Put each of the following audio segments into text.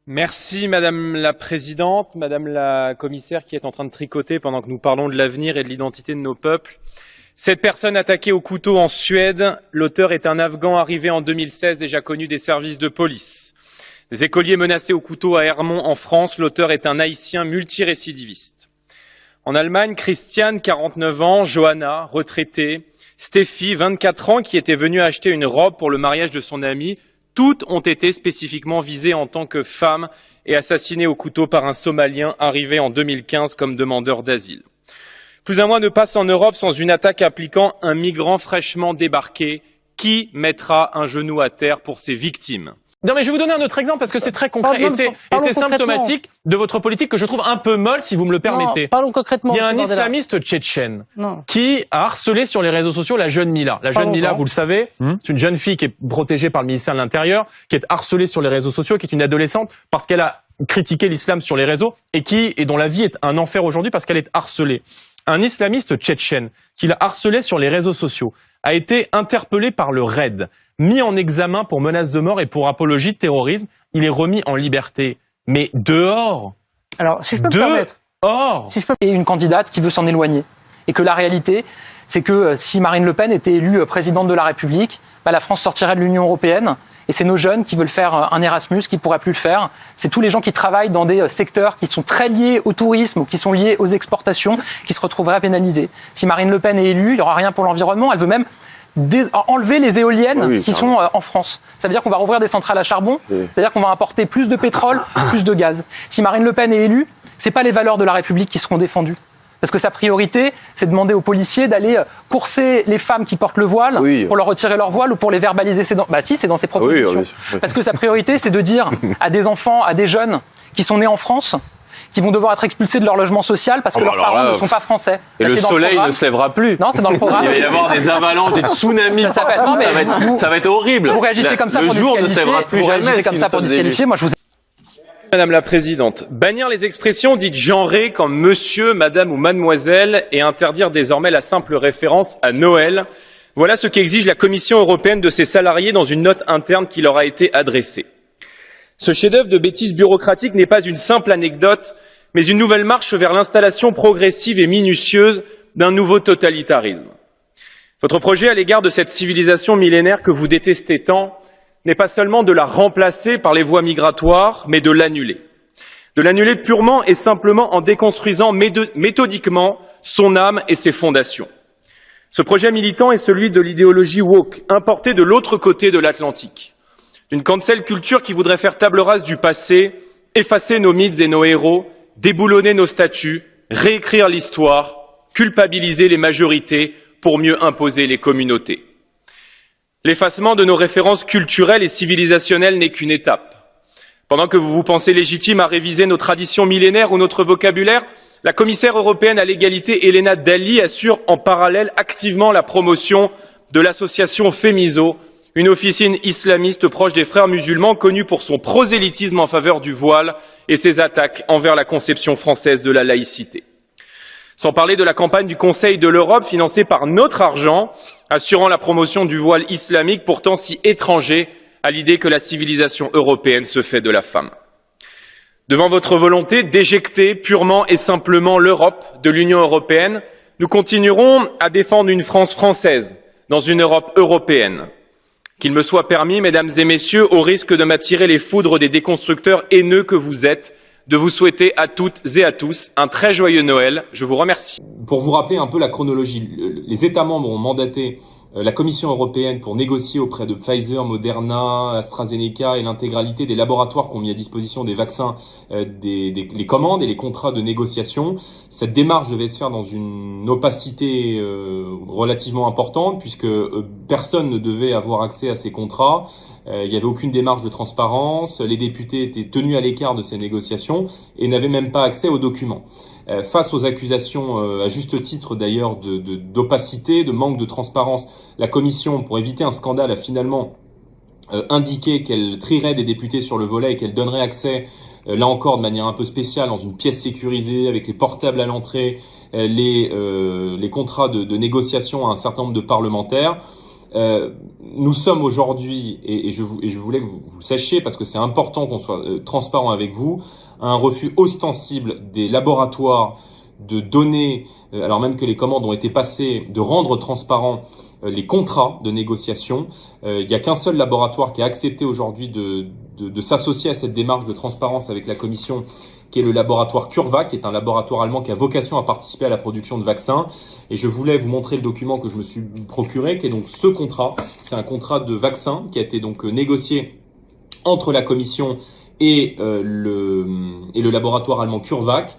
Merci Madame la Présidente, Madame la Commissaire qui est en train de tricoter pendant que nous parlons de l'avenir et de l'identité de nos peuples. Cette personne attaquée au couteau en Suède, l'auteur est un Afghan arrivé en 2016, déjà connu des services de police. Des écoliers menacés au couteau à Hermont en France, l'auteur est un Haïtien multirécidiviste. En Allemagne, Christiane, 49 ans, Johanna, retraitée, Stéphie, 24 ans, qui était venue acheter une robe pour le mariage de son amie. Toutes ont été spécifiquement visées en tant que femmes et assassinées au couteau par un Somalien arrivé en 2015 comme demandeur d'asile. Plus d'un mois ne passe en Europe sans une attaque impliquant un migrant fraîchement débarqué. Qui mettra un genou à terre pour ses victimes ? Non mais je vais vous donner un autre exemple parce que c'est très concret et c'est symptomatique de votre politique que je trouve un peu molle si vous me le permettez. Non, parlons concrètement. Il y a un islamiste tchétchène qui a harcelé sur les réseaux sociaux la jeune Mila. La jeune Mila, vous le savez, c'est une jeune fille qui est protégée par le ministère de l'Intérieur, qui est harcelée sur les réseaux sociaux, qui est une adolescente parce qu'elle a critiqué l'islam sur les réseaux et dont la vie est un enfer aujourd'hui parce qu'elle est harcelée. Un islamiste tchétchène qui l'a harcelé sur les réseaux sociaux a été interpellé par le RAID, mis en examen pour menace de mort et pour apologie de terrorisme. Il est remis en liberté. Mais dehors. Alors, si je peux me permettre. Si Et une candidate qui veut s'en éloigner. Et que la réalité, c'est que si Marine Le Pen était élue présidente de la République, la France sortirait de l'Union européenne. Et c'est nos jeunes qui veulent faire un Erasmus, qui ne pourraient plus le faire. C'est tous les gens qui travaillent dans des secteurs qui sont très liés au tourisme ou qui sont liés aux exportations qui se retrouveraient pénalisés. Si Marine Le Pen est élue, il n'y aura rien pour l'environnement. Elle veut même enlever les éoliennes qui sont en France. Ça veut dire qu'on va rouvrir des centrales à charbon, c'est-à-dire qu'on va importer plus de pétrole, plus de gaz. Si Marine Le Pen est élue, ce n'est pas les valeurs de la République qui seront défendues. Parce que sa priorité, c'est de demander aux policiers d'aller courser les femmes qui portent le voile pour leur retirer leur voile ou pour les verbaliser. C'est dans ses propositions. Parce que sa priorité, c'est de dire à des enfants, à des jeunes qui sont nés en France, qui vont devoir être expulsés de leur logement social parce que leurs parents ne sont pas français. Et le soleil ne se lèvera plus. Non, c'est dans le programme. Il va y avoir des avalanches, des tsunamis. Ça va être horrible. Vous réagissez comme ça pour disqualifier. Le jour ne se lèvera plus jamais. Vous réagissez comme ça pour disqualifier. Moi, je vous. Madame la Présidente, bannir les expressions dites genrées comme monsieur, madame ou mademoiselle et interdire désormais la simple référence à Noël, voilà ce qu'exige la Commission européenne de ses salariés dans une note interne qui leur a été adressée. Ce chef-d'œuvre de bêtises bureaucratiques n'est pas une simple anecdote, mais une nouvelle marche vers l'installation progressive et minutieuse d'un nouveau totalitarisme. Votre projet à l'égard de cette civilisation millénaire que vous détestez tant n'est pas seulement de la remplacer par les voies migratoires, mais de l'annuler. De l'annuler purement et simplement en déconstruisant méthodiquement son âme et ses fondations. Ce projet militant est celui de l'idéologie woke, importée de l'autre côté de l'Atlantique. D'une cancel culture qui voudrait faire table rase du passé, effacer nos mythes et nos héros, déboulonner nos statuts, réécrire l'histoire, culpabiliser les majorités pour mieux imposer les communautés. L'effacement de nos références culturelles et civilisationnelles n'est qu'une étape. Pendant que vous vous pensez légitime à réviser nos traditions millénaires ou notre vocabulaire, la commissaire européenne à l'égalité Helena Dalli assure en parallèle activement la promotion de l'association Fémiso, une officine islamiste proche des frères musulmans connue pour son prosélytisme en faveur du voile et ses attaques envers la conception française de la laïcité. Sans parler de la campagne du Conseil de l'Europe financée par notre argent, assurant la promotion du voile islamique pourtant si étranger à l'idée que la civilisation européenne se fait de la femme. Devant votre volonté d'éjecter purement et simplement l'Europe de l'Union européenne, nous continuerons à défendre une France française dans une Europe européenne. Qu'il me soit permis, mesdames et messieurs, au risque de m'attirer les foudres des déconstructeurs haineux que vous êtes, de vous souhaiter à toutes et à tous un très joyeux Noël. Je vous remercie. Pour vous rappeler un peu la chronologie, les États membres ont mandaté la Commission européenne pour négocier auprès de Pfizer, Moderna, AstraZeneca et l'intégralité des laboratoires qui ont mis à disposition des vaccins, les commandes et les contrats de négociation. Cette démarche devait se faire dans une opacité relativement importante puisque personne ne devait avoir accès à ces contrats. Il n'y avait aucune démarche de transparence, les députés étaient tenus à l'écart de ces négociations et n'avaient même pas accès aux documents. Face aux accusations, à juste titre d'ailleurs, d'opacité, de manque de transparence, la Commission, pour éviter un scandale, a finalement indiqué qu'elle trierait des députés sur le volet et qu'elle donnerait accès, là encore de manière un peu spéciale, dans une pièce sécurisée, avec les portables à l'entrée, les contrats de négociation à un certain nombre de parlementaires. Nous sommes aujourd'hui, et je voulais que vous le sachiez parce que c'est important qu'on soit transparent avec vous, à un refus ostensible des laboratoires de donner, alors même que les commandes ont été passées, de rendre transparents les contrats de négociation. Il n'y a qu'un seul laboratoire qui a accepté aujourd'hui de s'associer à cette démarche de transparence avec la Commission, qui est le laboratoire CureVac, qui est un laboratoire allemand qui a vocation à participer à la production de vaccins. Et je voulais vous montrer le document que je me suis procuré, qui est donc ce contrat. C'est un contrat de vaccin qui a été donc négocié entre la Commission et le laboratoire allemand CureVac.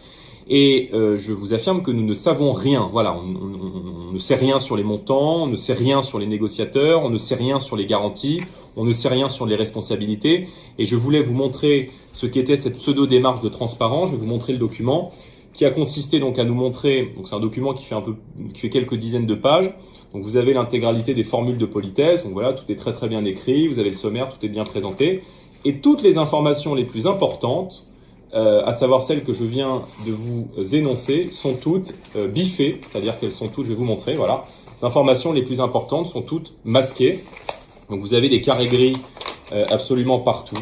Et je vous affirme que nous ne savons rien. Voilà, on ne sait rien sur les montants, on ne sait rien sur les négociateurs, on ne sait rien sur les garanties, on ne sait rien sur les responsabilités. Et je voulais vous montrer ce qu'était cette pseudo-démarche de transparence. Je vais vous montrer le document qui a consisté donc à nous montrer. Donc c'est un document qui fait quelques dizaines de pages. Donc vous avez l'intégralité des formules de politesse. Donc voilà, tout est très très bien écrit. Vous avez le sommaire, tout est bien présenté. Et toutes les informations les plus importantes, à savoir celles que je viens de vous énoncer, sont toutes biffées, c'est-à-dire qu'elles sont toutes, je vais vous montrer, voilà, les informations les plus importantes sont toutes masquées. Donc vous avez des carrés gris absolument partout.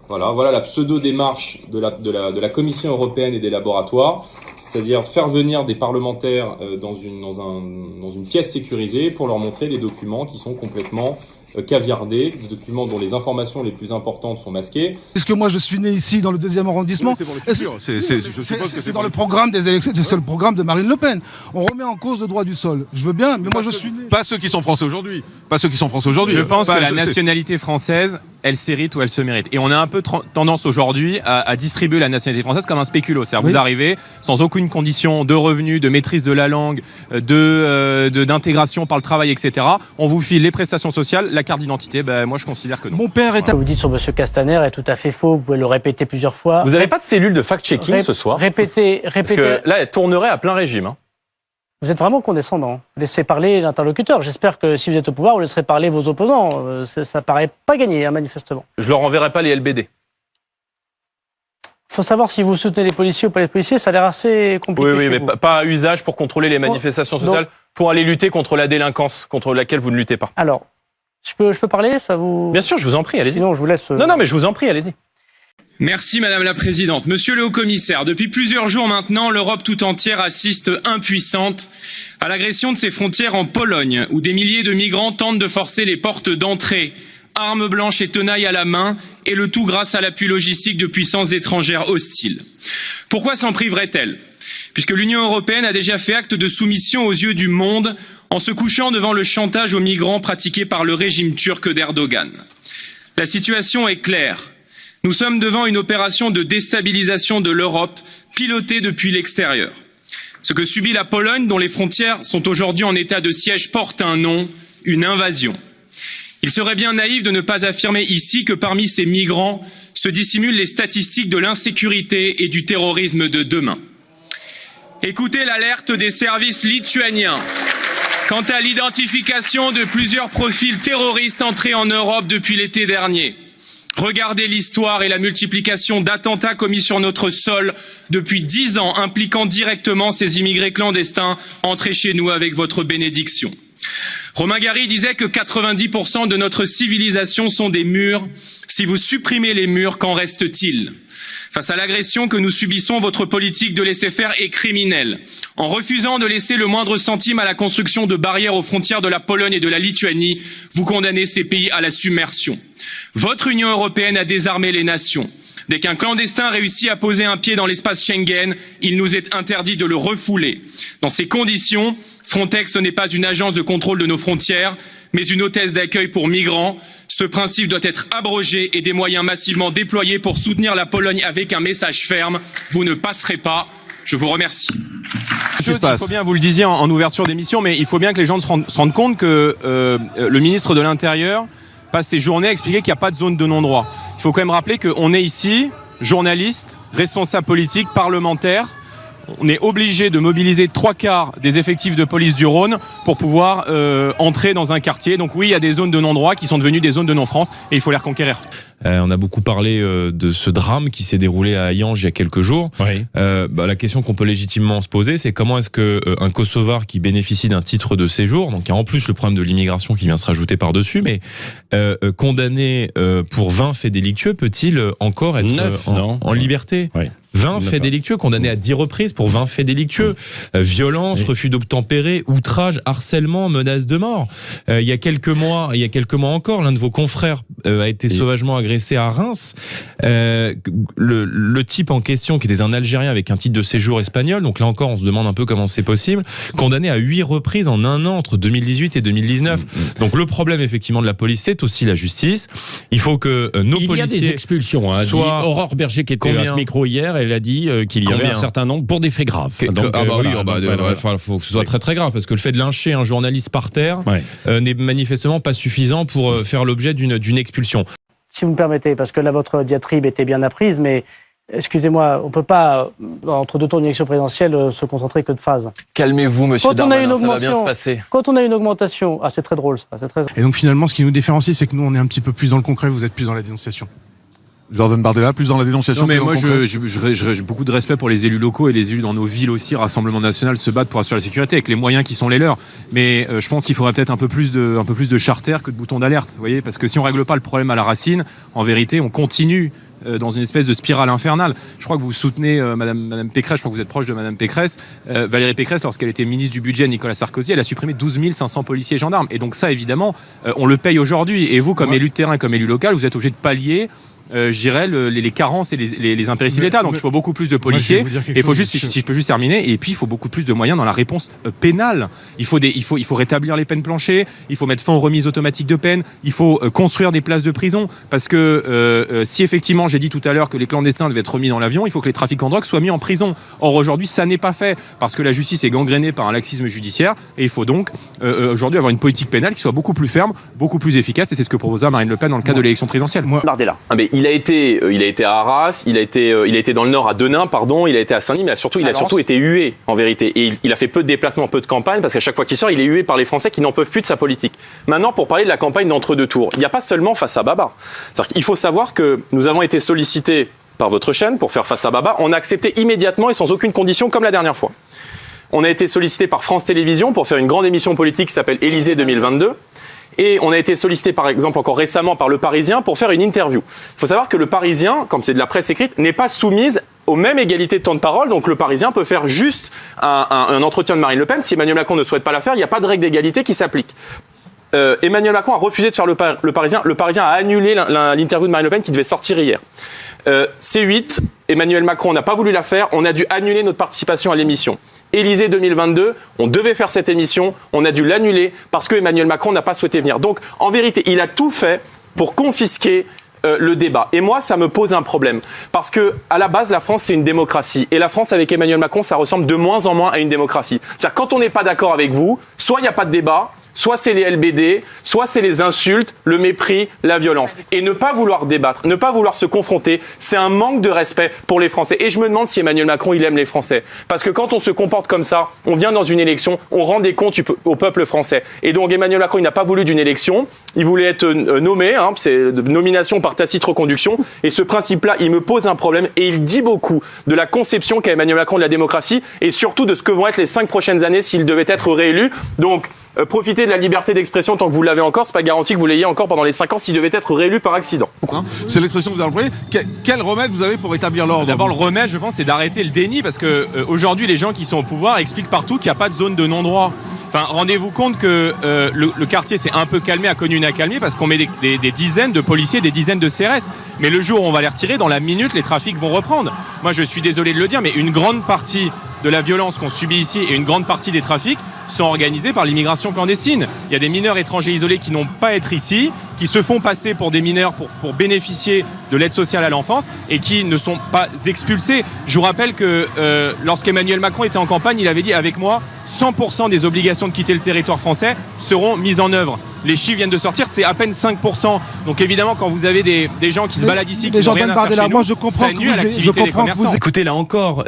Voilà la pseudo-démarche de la Commission européenne et des laboratoires, c'est-à-dire faire venir des parlementaires dans une pièce sécurisée pour leur montrer des documents qui sont complètement caviardés, des documents dont les informations les plus importantes sont masquées. Est-ce que moi je suis né ici dans le 2e arrondissement? Oui, c'est pour le futur. Je suppose que c'est dans le programme des élections, c'est le programme de Marine Le Pen. On remet en cause le droit du sol. Je veux bien, mais moi je suis né. Pas ceux qui sont français aujourd'hui. Pas ceux qui sont français aujourd'hui. Je pense que la nationalité française, elle s'hérite ou elle se mérite. Et on a un peu tendance aujourd'hui à distribuer la nationalité française comme un spéculo. C'est-à-dire vous arrivez sans aucune condition de revenu, de maîtrise de la langue, d'intégration par le travail, etc. On vous file les prestations sociales, la carte d'identité. Ben, moi, je considère que non. Mon père est... Ce que vous dites sur M. Castaner est tout à fait faux. Vous pouvez le répéter plusieurs fois. Vous n'avez pas de cellule de fact-checking ce soir? Répétez. Parce que là, elle tournerait à plein régime. Hein. Vous êtes vraiment condescendant. Laissez parler l'interlocuteur. J'espère que si vous êtes au pouvoir, vous laisserez parler vos opposants. Ça paraît pas gagné, hein, manifestement. Je leur enverrai pas les LBD. Faut savoir si vous soutenez les policiers ou pas les policiers. Ça a l'air assez compliqué. Oui, mais pas à usage pour contrôler les manifestations sociales, pour aller lutter contre la délinquance, contre laquelle vous ne luttez pas. Alors, je peux parler, ça vous... Bien sûr, je vous en prie, allez-y. Sinon, je vous laisse... Non, mais je vous en prie, allez-y. Merci Madame la Présidente. Monsieur le Haut-Commissaire, depuis plusieurs jours maintenant, l'Europe tout entière assiste impuissante à l'agression de ses frontières en Pologne, où des milliers de migrants tentent de forcer les portes d'entrée, armes blanches et tenailles à la main, et le tout grâce à l'appui logistique de puissances étrangères hostiles. Pourquoi s'en priverait-elle? Puisque l'Union européenne a déjà fait acte de soumission aux yeux du monde en se couchant devant le chantage aux migrants pratiqué par le régime turc d'Erdogan. La situation est claire. Nous sommes devant une opération de déstabilisation de l'Europe, pilotée depuis l'extérieur. Ce que subit la Pologne, dont les frontières sont aujourd'hui en état de siège, porte un nom, une invasion. Il serait bien naïf de ne pas affirmer ici que parmi ces migrants se dissimulent les statistiques de l'insécurité et du terrorisme de demain. Écoutez l'alerte des services lituaniens quant à l'identification de plusieurs profils terroristes entrés en Europe depuis l'été dernier. Regardez l'histoire et la multiplication d'attentats commis sur notre sol depuis 10 ans, impliquant directement ces immigrés clandestins entrés chez nous avec votre bénédiction. Romain Gary disait que 90% de notre civilisation sont des murs. Si vous supprimez les murs, qu'en reste-t-il? Face à l'agression que nous subissons, votre politique de laisser-faire est criminelle. En refusant de laisser le moindre centime à la construction de barrières aux frontières de la Pologne et de la Lituanie, vous condamnez ces pays à la submersion. Votre Union européenne a désarmé les nations. Dès qu'un clandestin réussit à poser un pied dans l'espace Schengen, il nous est interdit de le refouler. Dans ces conditions, Frontex n'est pas une agence de contrôle de nos frontières, mais une hôtesse d'accueil pour migrants. Ce principe doit être abrogé et des moyens massivement déployés pour soutenir la Pologne avec un message ferme. Vous ne passerez pas. Je vous remercie. Il faut bien, vous le disiez en ouverture d'émission, mais il faut bien que les gens se rendent compte que le ministre de l'Intérieur passe ses journées à expliquer qu'il n'y a pas de zone de non-droit. Il faut quand même rappeler qu'on est ici, journalistes, responsables politiques, parlementaires. on est obligé de mobiliser 3/4 des effectifs de police du Rhône pour pouvoir entrer dans un quartier. Donc oui, il y a des zones de non-droit qui sont devenues des zones de non-France et il faut les reconquérir. On a beaucoup parlé de ce drame qui s'est déroulé à Hayange il y a quelques jours. Oui. La question qu'on peut légitimement se poser, c'est comment est-ce qu'un Kosovar qui bénéficie d'un titre de séjour, donc il y a en plus le problème de l'immigration qui vient se rajouter par-dessus, mais condamné pour 20 faits délictueux, peut-il encore être 9, en liberté? Oui. 20 faits délictueux, condamnés à 10 reprises pour 20 faits délictueux. Violence, refus d'obtempérer, outrage, harcèlement, menace de mort. Il y a quelques mois encore, l'un de vos confrères a été sauvagement agressé à Reims. Le type en question, qui était un Algérien avec un titre de séjour espagnol, donc là encore on se demande un peu comment c'est possible, condamné à 8 reprises en un an entre 2018 et 2019. Donc le problème effectivement de la police, c'est aussi la justice. Il faut que nos policiers... Il y a des expulsions. Dit Aurore Berger qui était à ce micro hier, elle a dit qu'il y avait un certain nombre pour des faits graves. Il faut que ce soit très très grave, parce que le fait de lyncher un journaliste par terre n'est manifestement pas suffisant pour faire l'objet d'une expulsion. Si vous me permettez, parce que là votre diatribe était bien apprise, mais excusez-moi, on ne peut pas, entre deux tours d'une élection présidentielle, se concentrer que de phase. Calmez-vous, monsieur Darmanin, ça va bien se passer. Quand on a une augmentation... Ah, c'est très drôle, ça. C'est très... Et donc finalement, ce qui nous différencie, c'est que nous, on est un petit peu plus dans le concret, vous êtes plus dans la dénonciation. Jordan Bardella, plus dans la dénonciation. Non, mais moi, j'ai beaucoup de respect pour les élus locaux et les élus dans nos villes aussi. Rassemblement National se battent pour assurer la sécurité avec les moyens qui sont les leurs. Mais je pense qu'il faudrait peut-être un peu plus de charter que de boutons d'alerte. Vous voyez, parce que si on règle pas le problème à la racine, en vérité, on continue dans une espèce de spirale infernale. Je crois que vous soutenez Madame Pécresse, je crois que vous êtes proche de Madame Pécresse. Valérie Pécresse, lorsqu'elle était ministre du budget de Nicolas Sarkozy, elle a supprimé 12 500 policiers et gendarmes. Et donc ça, évidemment, on le paye aujourd'hui. Et vous, comme élu de terrain, comme élu local, vous êtes obligé de pallier je dirais les carences et les impérities de l'État. Donc il faut beaucoup plus de policiers. Et il faut juste, si je peux juste terminer, et puis il faut beaucoup plus de moyens dans la réponse pénale. Il faut rétablir les peines planchées, il faut mettre fin aux remises automatiques de peine, il faut construire des places de prison. Parce que si effectivement, j'ai dit tout à l'heure que les clandestins devaient être remis dans l'avion, il faut que les trafiquants de drogue soient mis en prison. Or aujourd'hui, ça n'est pas fait, parce que la justice est gangrénée par un laxisme judiciaire, et il faut donc aujourd'hui avoir une politique pénale qui soit beaucoup plus ferme, beaucoup plus efficace, et c'est ce que proposa Marine Le Pen dans le cadre de l'élection présidentielle. Bardella. Mais il a été à Arras, il a été dans le Nord à Denain, pardon, il a été à Saint-Denis, mais il a surtout été hué en vérité. Et il a fait peu de déplacements, peu de campagne, parce qu'à chaque fois qu'il sort, il est hué par les Français qui n'en peuvent plus de sa politique. Maintenant, pour parler de la campagne d'entre-deux tours, il n'y a pas seulement Face à Baba. C'est-à-dire qu'il faut savoir que nous avons été sollicités par votre chaîne pour faire Face à Baba. On a accepté immédiatement et sans aucune condition, comme la dernière fois. On a été sollicité par France Télévisions pour faire une grande émission politique qui s'appelle Élysée 2022. Et on a été sollicité, par exemple, encore récemment par Le Parisien pour faire une interview. Il faut savoir que Le Parisien, comme c'est de la presse écrite, n'est pas soumise aux mêmes égalités de temps de parole. Donc Le Parisien peut faire juste un entretien de Marine Le Pen. Si Emmanuel Macron ne souhaite pas la faire, il n'y a pas de règle d'égalité qui s'applique. Emmanuel Macron a refusé de faire Le Parisien. Le Parisien a annulé l'interview de Marine Le Pen qui devait sortir hier. C8, Emmanuel Macron n'a pas voulu la faire. On a dû annuler notre participation à l'émission. Élysée 2022, on devait faire cette émission, on a dû l'annuler parce que Emmanuel Macron n'a pas souhaité venir. Donc, en vérité, il a tout fait pour confisquer le débat. Et moi, ça me pose un problème. Parce que, à la base, la France, c'est une démocratie. Et la France, avec Emmanuel Macron, ça ressemble de moins en moins à une démocratie. C'est-à-dire, quand on n'est pas d'accord avec vous, soit il n'y a pas de débat, soit c'est les LBD, soit c'est les insultes, le mépris, la violence. Et ne pas vouloir débattre, ne pas vouloir se confronter, c'est un manque de respect pour les Français. Et je me demande si Emmanuel Macron, il aime les Français. Parce que quand on se comporte comme ça, on vient dans une élection, on rend des comptes au peuple français. Et donc Emmanuel Macron, il n'a pas voulu d'une élection, il voulait être nommé, c'est nomination par tacite reconduction. Et ce principe-là, il me pose un problème et il dit beaucoup de la conception qu'a Emmanuel Macron de la démocratie et surtout de ce que vont être les 5 prochaines années s'il devait être réélu. Donc, profitez de la liberté d'expression tant que vous l'avez encore, c'est pas garanti que vous l'ayez encore pendant les 5 ans s'il devait être réélu par accident. C'est l'expression que vous avez employée. Quel remède vous avez pour établir l'ordre ? D'abord, le remède, je pense, c'est d'arrêter le déni, parce que aujourd'hui, les gens qui sont au pouvoir expliquent partout qu'il n'y a pas de zone de non-droit. Enfin, rendez-vous compte que le quartier s'est un peu calmé, a connu une accalmie, parce qu'on met des dizaines de policiers, des dizaines de CRS. Mais le jour où on va les retirer, dans la minute, les trafics vont reprendre. Moi, je suis désolé de le dire, mais une grande partie de la violence qu'on subit ici et une grande partie des trafics sont organisés par l'immigration clandestine. Il y a des mineurs étrangers isolés qui n'ont pas à être ici, qui se font passer pour des mineurs pour bénéficier de l'aide sociale à l'enfance et qui ne sont pas expulsés. Je vous rappelle que lorsqu'Emmanuel Macron était en campagne, il avait dit avec moi, 100% des obligations de quitter le territoire français seront mises en œuvre. Les chiffres viennent de sortir, c'est à peine 5%. Donc évidemment, quand vous avez des gens qui se baladent ici, qui n'ont rien à faire chez nous, je comprends ça nuit à l'activité des commerçants. Écoutez, là encore,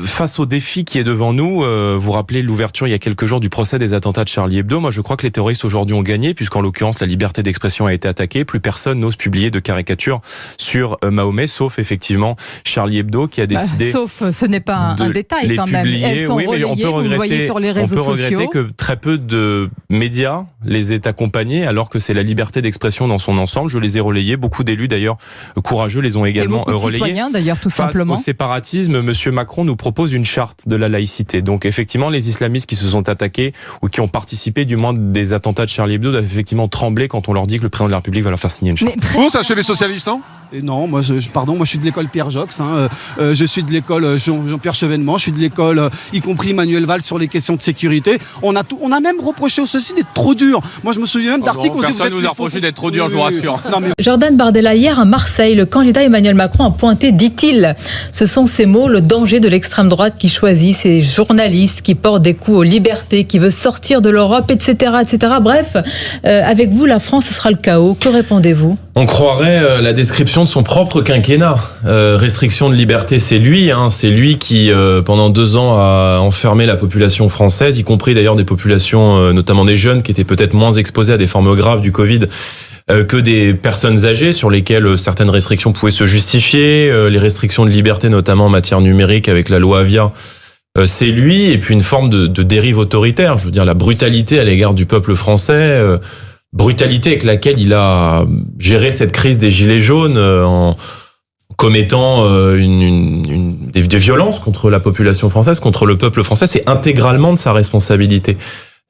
face au défi qui est devant nous, vous rappelez l'ouverture il y a quelques jours du procès des attentats de Charlie Hebdo. Moi, je crois que les terroristes aujourd'hui ont gagné, puisqu'en l'occurrence, la liberté d'expression a été attaquée. Plus personne n'ose publier de caricatures sur Mahomet, sauf effectivement Charlie Hebdo qui a décidé. Sauf, ce n'est pas un détail quand même. Elles sont relayées, vous le voyez sur les réseaux sociaux. On peut regretter que très peu de médias les aient accompagnés, alors que c'est la liberté d'expression dans son ensemble. Je les ai relayés. Beaucoup d'élus, d'ailleurs, courageux, les ont également relayés. Et beaucoup de citoyens, d'ailleurs, tout simplement. Face au séparatisme, Monsieur Macron nous propose une charte de la laïcité. Donc, effectivement, les islamistes qui se sont attaqués ou qui ont participé, du moins, des attentats de Charlie Hebdo doivent effectivement trembler quand on leur dit que le président de la République va leur faire signer une charte. Vous, ça chez les socialistes, non? Et non, moi, je suis de l'école Pierre Jox, je suis de l'école Jean-Pierre Chevènement, je suis de l'école, y compris Emmanuel Valls sur les questions de sécurité. On a même reproché aux socialistes d'être trop dur. Moi, je me souviens même d'articles où personne nous a reproché d'être trop dur, je vous rassure. Non, mais... Jordan Bardella, hier à Marseille, le candidat Emmanuel Macron a pointé, dit-il, ce sont ces mots, le danger de l'extrême droite qui choisit ces journalistes qui portent des coups aux libertés, qui veut sortir de l'Europe, etc., etc. Bref, avec vous, la France, ce sera le chaos. Que répondez-vous? On croirait la description de son propre quinquennat. Restriction de liberté, c'est lui qui, pendant 2 ans, a enfermé la population française, y compris d'ailleurs des populations, notamment des jeunes, qui étaient peut-être moins exposés à des formes graves du Covid que des personnes âgées sur lesquelles certaines restrictions pouvaient se justifier, les restrictions de liberté notamment en matière numérique avec la loi Avia. C'est lui, et puis une forme de dérive autoritaire, je veux dire la brutalité à l'égard du peuple français, brutalité avec laquelle il a géré cette crise des gilets jaunes en commettant des violences contre la population française, contre le peuple français. C'est intégralement de sa responsabilité.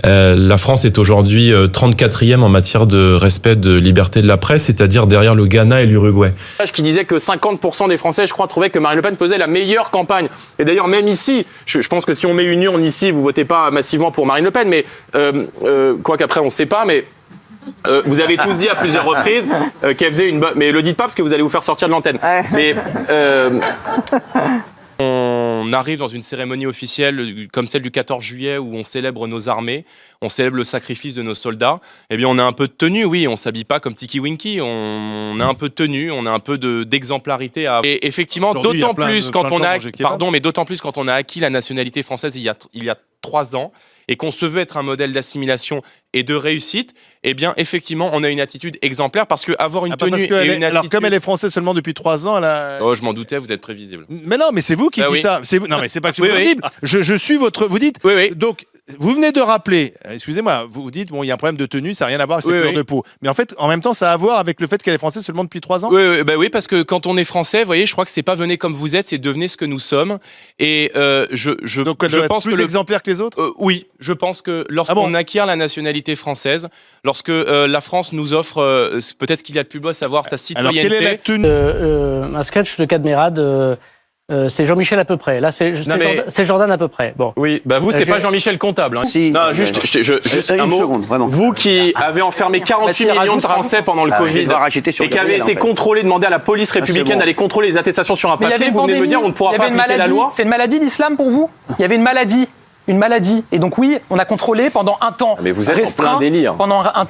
La France est aujourd'hui 34e en matière de respect de liberté de la presse, c'est-à-dire derrière le Ghana et l'Uruguay. Qui disait que 50% des Français, je crois, trouvaient que Marine Le Pen faisait la meilleure campagne. Et d'ailleurs, même ici, je pense que si on met une urne ici, vous votez pas massivement pour Marine Le Pen, mais quoi qu'après on ne sait pas, mais vous avez tous dit à plusieurs reprises qu'elle faisait une bonne... Mais le dites pas parce que vous allez vous faire sortir de l'antenne. Mais... On arrive dans une cérémonie officielle comme celle du 14 juillet où on célèbre nos armées, on célèbre le sacrifice de nos soldats. Eh bien, on a un peu de tenue, oui, on s'habille pas comme Tiki Winky, on a un peu de tenue, on a un peu d'exemplarité à... Et effectivement, d'autant plus quand on a acquis la nationalité française il y a 3 ans et qu'on se veut être un modèle d'assimilation et de réussite, eh bien, effectivement, on a une attitude exemplaire parce que avoir une tenue et une attitude... Alors, comme elle est française seulement depuis 3 ans, elle a... Oh, je m'en doutais, vous êtes prévisible. Mais non, mais c'est vous qui dites ça. Non, mais c'est pas que je suis prévisible. Je suis votre... Vous dites... Oui. Donc, vous venez de rappeler, excusez-moi, vous dites, bon, il y a un problème de tenue, ça n'a rien à voir avec cette couleur de peau. Mais en fait, en même temps, ça a à voir avec le fait qu'elle est française seulement depuis 3 ans. Oui, parce que quand on est français, vous voyez, je crois que c'est pas venez comme vous êtes, c'est devenez ce que nous sommes. Et donc, je pense plus exemplaire que les autres. Oui, je pense que lorsqu'on acquiert la nationalité française, lorsque la France nous offre, peut-être qu'il y a de plus beau à savoir sa citoyenneté. Alors, quelle est la tenue un sketch de Cadmerade. C'est Jean-Michel à peu près. Là, c'est Jordan à peu près. Bon. Oui, bah vous, c'est pas Jean-Michel Comptable. Hein. Si. Non, juste un mot. Seconde, vraiment. Vous qui avez enfermé 48 millions de Français pendant le Covid et qui avez été contrôlé, demandé à la police républicaine d'aller contrôler les attestations sur un papier, vous venez de me dire on ne pourra pas appliquer la loi. C'est une maladie, l'islam, pour vous? Il y avait une maladie. Et donc oui, on a contrôlé pendant un temps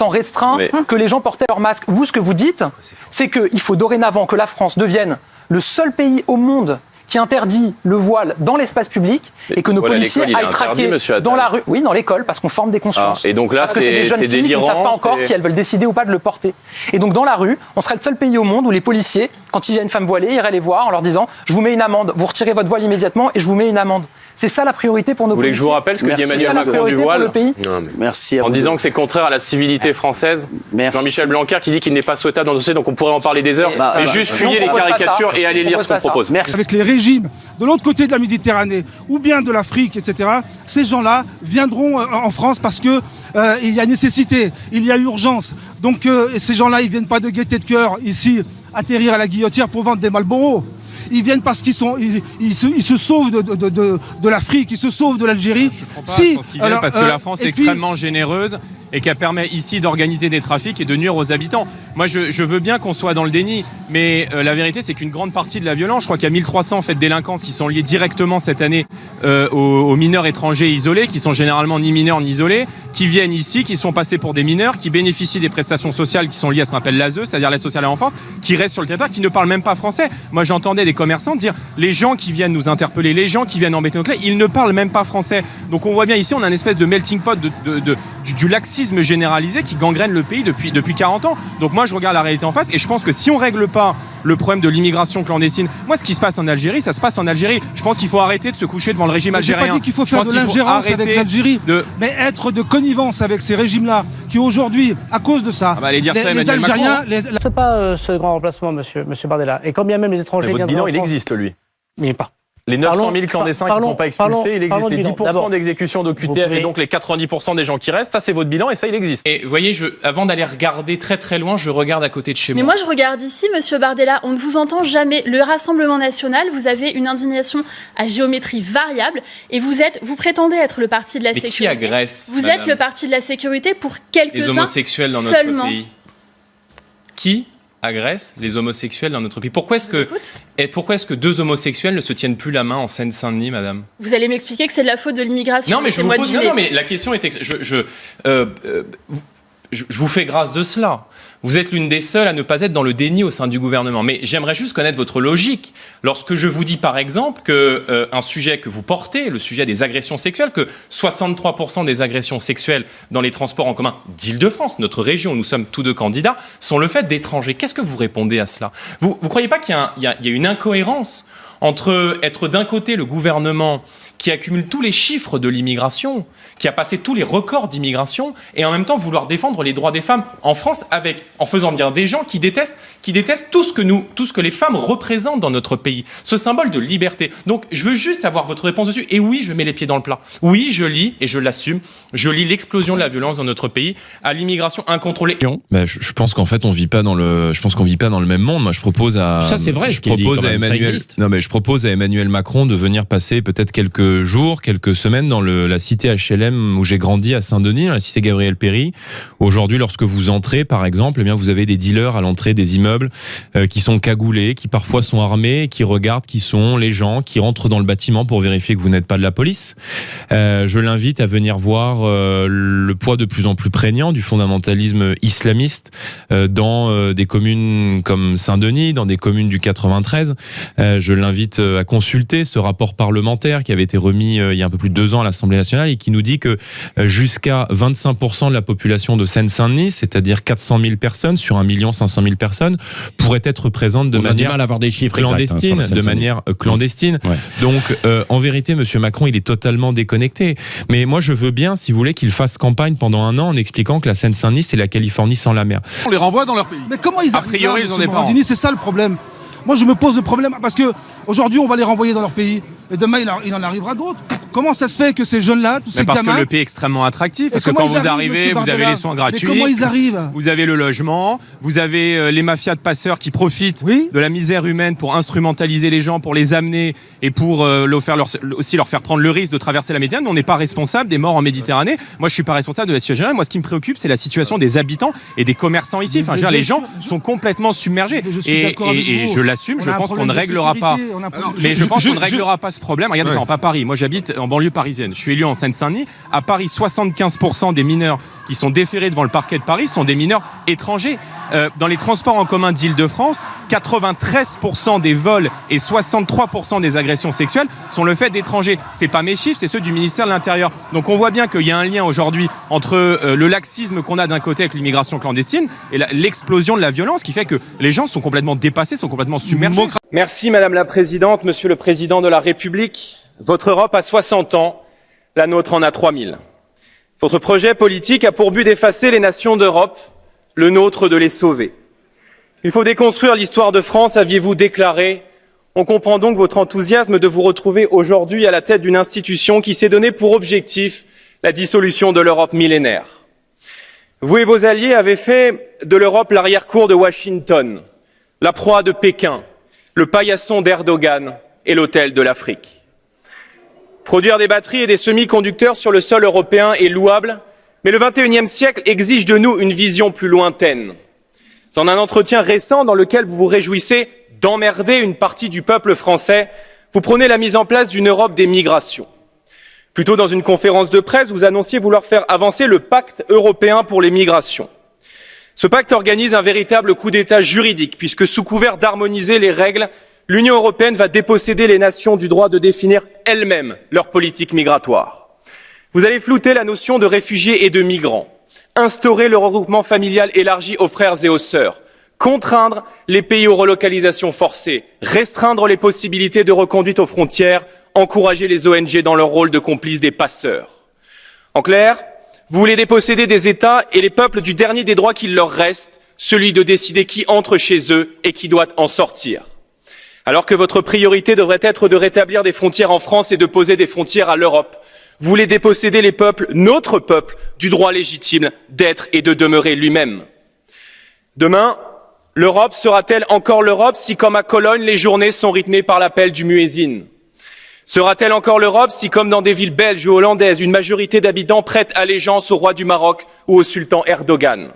restreint, que les gens portaient leur masque. Vous, ce que vous dites, c'est qu'il faut dorénavant que la France devienne le seul pays au monde qui interdit le voile dans l'espace public et que nos policiers aillent traquer dans la rue. Oui, dans l'école, parce qu'on forme des consciences. Et donc là, parce que c'est des jeunes filles qui ne savent pas encore si elles veulent décider ou pas de le porter. Et donc dans la rue, on serait le seul pays au monde où les policiers, quand il y a une femme voilée, iraient les voir en leur disant « Je vous mets une amende, vous retirez votre voile immédiatement et je vous mets une amende ». C'est ça la priorité pour nos policiers. Vous voulez que je vous rappelle ce que dit Emmanuel Macron du voile Merci en disant que c'est contraire à la civilité française. Jean-Michel Blanquer qui dit qu'il n'est pas souhaitable dans le dossier, donc on pourrait en parler des heures. Mais juste fuyez les caricatures et allez lire ce qu'on propose. Avec les régimes de l'autre côté de la Méditerranée ou bien de l'Afrique, etc., ces gens-là viendront en France parce que il y a nécessité, il y a urgence. Donc ces gens-là, ils viennent pas de gaieté de cœur ici atterrir à la Guillotière pour vendre des Marlboro. ils viennent parce qu'ils se sauvent de l'Afrique, ils se sauvent de l'Algérie. Je pense qu'ils viennent parce que la France est extrêmement généreuse et qu'elle permet ici d'organiser des trafics et de nuire aux habitants. Moi, je veux bien qu'on soit dans le déni, mais la vérité, c'est qu'une grande partie de la violence, je crois qu'il y a 1300 faits de délinquance qui sont liés directement cette année aux mineurs étrangers isolés, qui sont généralement ni mineurs ni isolés, qui viennent ici, qui sont passés pour des mineurs, qui bénéficient des prestations sociales qui sont liées à ce qu'on appelle l'ASE, c'est-à-dire l'aide sociale à l'enfance, qui restent sur le territoire, qui ne parlent même pas français. Moi, j'entendais des commerçants dire, les gens qui viennent nous interpeller, les gens qui viennent embêter nos clés, ils ne parlent même pas français. Donc on voit bien ici, on a une espèce de melting pot du laxisme généralisé qui gangrène le pays depuis 40 ans. Donc moi, je regarde la réalité en face et je pense que si on règle pas le problème de l'immigration clandestine, moi, ce qui se passe en Algérie, ça se passe en Algérie. Je pense qu'il faut arrêter de se coucher devant le régime algérien. J'ai pas dit qu'il faut faire de l'ingérence avec l'Algérie, mais être de connivence avec ces régimes-là, qui aujourd'hui, à cause de ça, allez dire ça, les Algériens... Ne fait pas ce grand remplacement, monsieur Bardella. Et quand bien même les étrangers... Mais votre bilan, il existe, lui. Mais pas. Les 900 000 clandestins qui ne sont pas expulsés, il existe les 10% d'exécution d'OQTF et donc les 90% des gens qui restent. Ça, c'est votre bilan et ça, il existe. Et vous voyez, avant d'aller regarder très très loin, je regarde à côté de chez moi. Mais moi, je regarde ici, monsieur Bardella, on ne vous entend jamais. Le Rassemblement national, vous avez une indignation à géométrie variable et vous prétendez être le parti de la sécurité. Mais qui agresse, Vous êtes le parti de la sécurité pour quelques-uns seulement. Les homosexuels dans notre pays. Qui agresse les homosexuels dans notre pays? Pourquoi est-ce que deux homosexuels ne se tiennent plus la main en Seine-Saint-Denis, madame? Vous allez m'expliquer que c'est de la faute de l'immigration. Non, mais mais la question est... Je vous fais grâce de cela. Vous êtes l'une des seules à ne pas être dans le déni au sein du gouvernement. Mais j'aimerais juste connaître votre logique. Lorsque je vous dis, par exemple, que un sujet que vous portez, le sujet des agressions sexuelles, que 63% des agressions sexuelles dans les transports en commun d'Île-de-France, notre région où nous sommes tous deux candidats, sont le fait d'étrangers. Qu'est-ce que vous répondez à cela? Vous croyez pas qu'il y a une incohérence entre être d'un côté le gouvernement qui accumule tous les chiffres de l'immigration, qui a passé tous les records d'immigration, et en même temps vouloir défendre les droits des femmes en France en faisant venir des gens qui détestent tout ce que les femmes représentent dans notre pays, ce symbole de liberté. Donc je veux juste avoir votre réponse dessus. Et oui, je mets les pieds dans le plat. Oui, je lis, et je l'assume, je lis l'explosion de la violence dans notre pays, à l'immigration incontrôlée. Je pense qu'en fait on vit pas dans le même monde. Moi je propose à ça c'est vrai, je propose à Emmanuel. Non mais je propose à Emmanuel Macron de venir passer peut-être quelques jours, quelques semaines dans la cité HLM où j'ai grandi à Saint-Denis, dans la cité Gabriel Péri. Aujourd'hui, lorsque vous entrez, par exemple, eh bien vous avez des dealers à l'entrée des immeubles qui sont cagoulés, qui parfois sont armés, qui regardent qui sont les gens, qui rentrent dans le bâtiment pour vérifier que vous n'êtes pas de la police. Je l'invite à venir voir le poids de plus en plus prégnant du fondamentalisme islamiste dans des communes comme Saint-Denis, dans des communes du 93. Je l'invite à consulter ce rapport parlementaire qui avait été remis il y a un peu plus de 2 ans à l'Assemblée nationale et qui nous dit que jusqu'à 25% de la population de Seine-Saint-Denis, c'est-à-dire 400 000 personnes sur 1 500 000 personnes, pourraient être présentes de manière clandestine, clandestine. Ouais. Donc, en vérité, Monsieur Macron, il est totalement déconnecté. Mais moi, je veux bien, si vous voulez, qu'il fasse campagne pendant 1 an en expliquant que la Seine-Saint-Denis, c'est la Californie sans la mer. On les renvoie dans leur pays. Mais comment ils a priori, ils ont des parents. C'est ça le problème. Moi, je me pose le problème parce que aujourd'hui, on va les renvoyer dans leur pays. Et demain, il en arrivera d'autres. Comment ça se fait que ces jeunes-là, tous ces gamins... Parce que le pays est extrêmement attractif. Parce que quand vous arrivez, vous avez les soins gratuits. Mais comment ils arrivent? Vous avez le logement, vous avez les mafias de passeurs qui profitent de la misère humaine pour instrumentaliser les gens, pour les amener et pour aussi leur faire prendre le risque de traverser la Méditerranée. On n'est pas responsable des morts en Méditerranée. Moi, je suis pas responsable de la situation. Moi, ce qui me préoccupe, c'est la situation des habitants et des commerçants ici. Enfin, les gens sont complètement submergés. Et je l'assume. Je pense qu'on ne réglera pas. Mais je pense qu'on ne réglera pas ce problème. Regardez, non, pas Paris. Moi, j'habite en banlieue parisienne. Je suis élu en Seine-Saint-Denis. À Paris, 75% des mineurs qui sont déférés devant le parquet de Paris sont des mineurs étrangers. Dans les transports en commun d'Île-de-France, 93% des vols et 63% des agressions sexuelles sont le fait d'étrangers. C'est pas mes chiffres, c'est ceux du ministère de l'Intérieur. Donc on voit bien qu'il y a un lien aujourd'hui entre le laxisme qu'on a d'un côté avec l'immigration clandestine et l'explosion de la violence qui fait que les gens sont complètement dépassés, sont complètement submergés. Merci Madame la Présidente, Monsieur le Président de la République. Votre Europe a 60 ans, la nôtre en a 3000. Votre projet politique a pour but d'effacer les nations d'Europe, le nôtre de les sauver. Il faut déconstruire l'histoire de France, aviez-vous déclaré. On comprend donc votre enthousiasme de vous retrouver aujourd'hui à la tête d'une institution qui s'est donné pour objectif la dissolution de l'Europe millénaire. Vous et vos alliés avez fait de l'Europe l'arrière-cour de Washington, la proie de Pékin, le paillasson d'Erdogan et l'hôtel de l'Afrique. Produire des batteries et des semi-conducteurs sur le sol européen est louable, mais le XXIe siècle exige de nous une vision plus lointaine. C'est en un entretien récent dans lequel vous vous réjouissez d'emmerder une partie du peuple français, vous prônez la mise en place d'une Europe des migrations. Plus tôt, dans une conférence de presse, vous annonciez vouloir faire avancer le pacte européen pour les migrations. Ce pacte organise un véritable coup d'État juridique, puisque sous couvert d'harmoniser les règles, l'Union européenne va déposséder les nations du droit de définir elles-mêmes leur politique migratoire. Vous allez flouter la notion de réfugiés et de migrants, instaurer le regroupement familial élargi aux frères et aux sœurs, contraindre les pays aux relocalisations forcées, restreindre les possibilités de reconduite aux frontières, encourager les ONG dans leur rôle de complices des passeurs. En clair, vous voulez déposséder des États et les peuples du dernier des droits qu'il leur reste, celui de décider qui entre chez eux et qui doit en sortir. Alors que votre priorité devrait être de rétablir des frontières en France et de poser des frontières à l'Europe, vous voulez déposséder les peuples, notre peuple, du droit légitime d'être et de demeurer lui-même. Demain, l'Europe sera-t-elle encore l'Europe si, comme à Cologne, les journées sont rythmées par l'appel du muezzin? Sera-t-elle encore l'Europe si, comme dans des villes belges ou hollandaises, une majorité d'habitants prête allégeance au roi du Maroc ou au sultan Erdogan?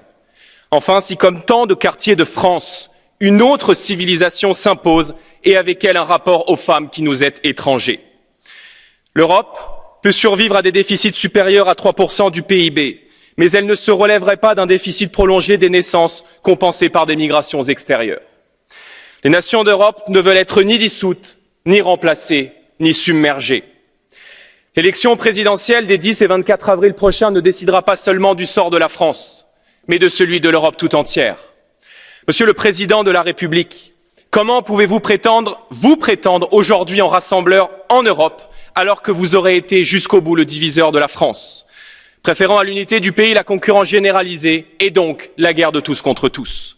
Enfin, si, comme tant de quartiers de France, une autre civilisation s'impose et avec elle un rapport aux femmes qui nous est étranger. L'Europe peut survivre à des déficits supérieurs à 3% du PIB, mais elle ne se relèverait pas d'un déficit prolongé des naissances compensé par des migrations extérieures. Les nations d'Europe ne veulent être ni dissoutes, ni remplacées, ni submergées. L'élection présidentielle des 10 et 24 avril prochains ne décidera pas seulement du sort de la France, mais de celui de l'Europe tout entière. Monsieur le Président de la République, comment pouvez-vous prétendre aujourd'hui en rassembleur en Europe, alors que vous aurez été jusqu'au bout le diviseur de la France, préférant à l'unité du pays la concurrence généralisée et donc la guerre de tous contre tous?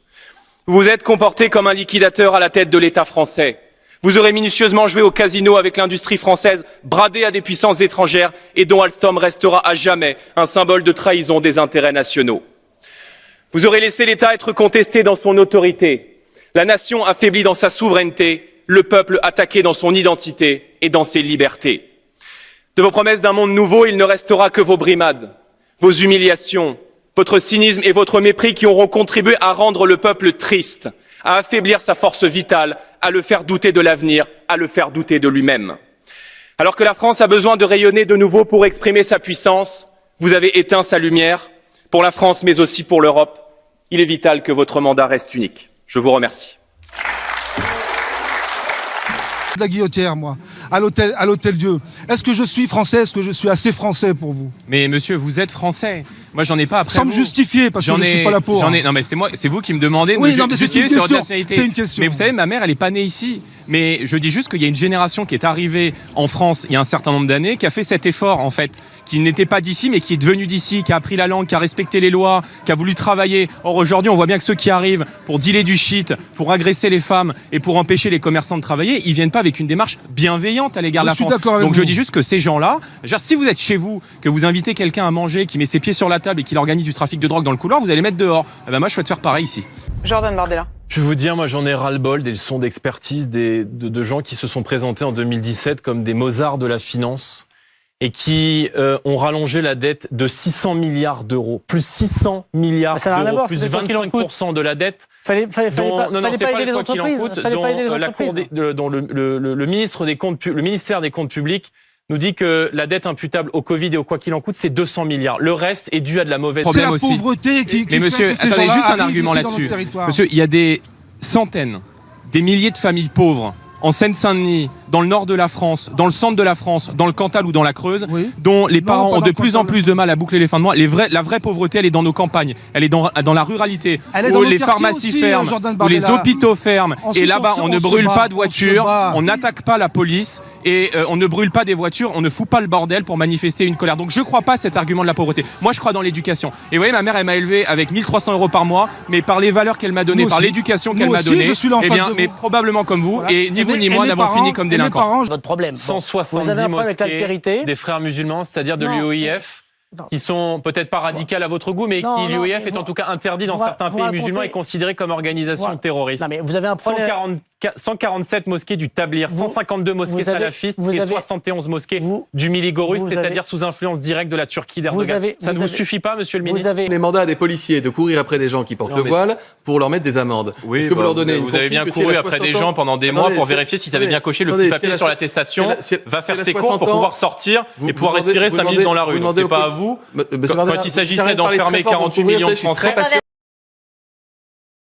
Vous vous êtes comporté comme un liquidateur à la tête de l'État français. Vous aurez minutieusement joué au casino avec l'industrie française, bradée à des puissances étrangères et dont Alstom restera à jamais un symbole de trahison des intérêts nationaux. Vous aurez laissé l'État être contesté dans son autorité, la nation affaiblie dans sa souveraineté, le peuple attaqué dans son identité et dans ses libertés. De vos promesses d'un monde nouveau, il ne restera que vos brimades, vos humiliations, votre cynisme et votre mépris qui auront contribué à rendre le peuple triste, à affaiblir sa force vitale, à le faire douter de l'avenir, à le faire douter de lui-même. Alors que la France a besoin de rayonner de nouveau pour exprimer sa puissance, vous avez éteint sa lumière. Pour la France, mais aussi pour l'Europe, il est vital que votre mandat reste unique. Je vous remercie. De la guillotière, moi, à l'hôtel Dieu. Est-ce que je suis français? Est-ce que je suis assez français pour vous? Mais monsieur, vous êtes français. Moi, j'en ai pas après. Sans me justifier, parce que je ne suis pas là pour. Non, mais c'est vous qui me demandez de me justifier sur votre nationalité. C'est une question. Mais vous savez, ma mère, elle est pas née ici. Mais je dis juste qu'il y a une génération qui est arrivée en France il y a un certain nombre d'années, qui a fait cet effort, en fait, qui n'était pas d'ici, mais qui est devenu d'ici, qui a appris la langue, qui a respecté les lois, qui a voulu travailler. Or, aujourd'hui, on voit bien que ceux qui arrivent pour dealer du shit, pour agresser les femmes et pour empêcher les commerçants de travailler, ils viennent pas avec une démarche bienveillante à l'égard de la France. Donc, je dis juste que ces gens-là, si vous êtes chez vous, que vous invitez quelqu'un à manger, qui met ses pieds sur la table et qui organise du trafic de drogue dans le couloir, vous allez mettre dehors. Eh ben moi, je souhaite faire pareil ici. Jordan Bardella. Je vais vous dire, moi j'en ai ras-le-bol des leçons d'expertise de gens qui se sont présentés en 2017 comme des Mozart de la finance et qui ont rallongé la dette de 600 milliards d'euros. Plus 600 milliards d'euros, plus 25% de la dette. Fallait pas aider les entreprises. Dont le ministère des Comptes publics nous dit que la dette imputable au Covid et au quoi qu'il en coûte, c'est 200 milliards. Le reste est dû à de la mauvaise C'est la pauvreté qui Mais monsieur, attendez, juste un argument là-dessus. Monsieur, il y a des centaines, des milliers de familles pauvres en Seine-Saint-Denis, dans le nord de la France, dans le centre de la France, dans le Cantal ou dans la Creuse, dont les parents ont de plus en plus de mal à boucler les fins de mois. La vraie pauvreté, elle est dans nos campagnes, elle est dans la ruralité, où les pharmacies ferment, où les hôpitaux ferment, et là-bas on ne brûle pas de voitures, on n'attaque pas la police, et on ne brûle pas des voitures, on ne fout pas le bordel pour manifester une colère. Donc je crois pas à cet argument de la pauvreté. Moi je crois dans l'éducation. Et vous voyez, ma mère, elle m'a élevé avec 1300 € par mois, mais par les valeurs qu'elle m'a données, par l'éducation qu'elle m'a donnée, mais probablement comme vous, et ni vous ni moi n'avons fini comme délinquants. Votre problème. 170 mosquées des frères musulmans, c'est-à-dire de l'UOIF, qui sont peut-être pas radicales à votre goût, mais qui l'UOIF est en tout cas interdit dans certains pays musulmans et considéré comme organisation terroriste. Non, mais vous avez un problème. 147 mosquées du Tabligh, 152 mosquées salafistes et 71 mosquées du Miligorus, c'est-à-dire sous influence directe de la Turquie d'Erdogan. Ça ne vous suffit pas, monsieur le ministre? Les mandats des policiers de courir après des gens qui portent le voile pour leur mettre des amendes. Oui, est-ce que vous leur donnez vous avez bien couru après des gens pendant des mois pour vérifier s'ils avaient bien coché le petit papier sur l'attestation, va faire ses courses pour pouvoir sortir et pouvoir respirer 5 minutes dans la rue. Donc c'est pas à vous. Quand il s'agissait d'enfermer 48 millions de Français.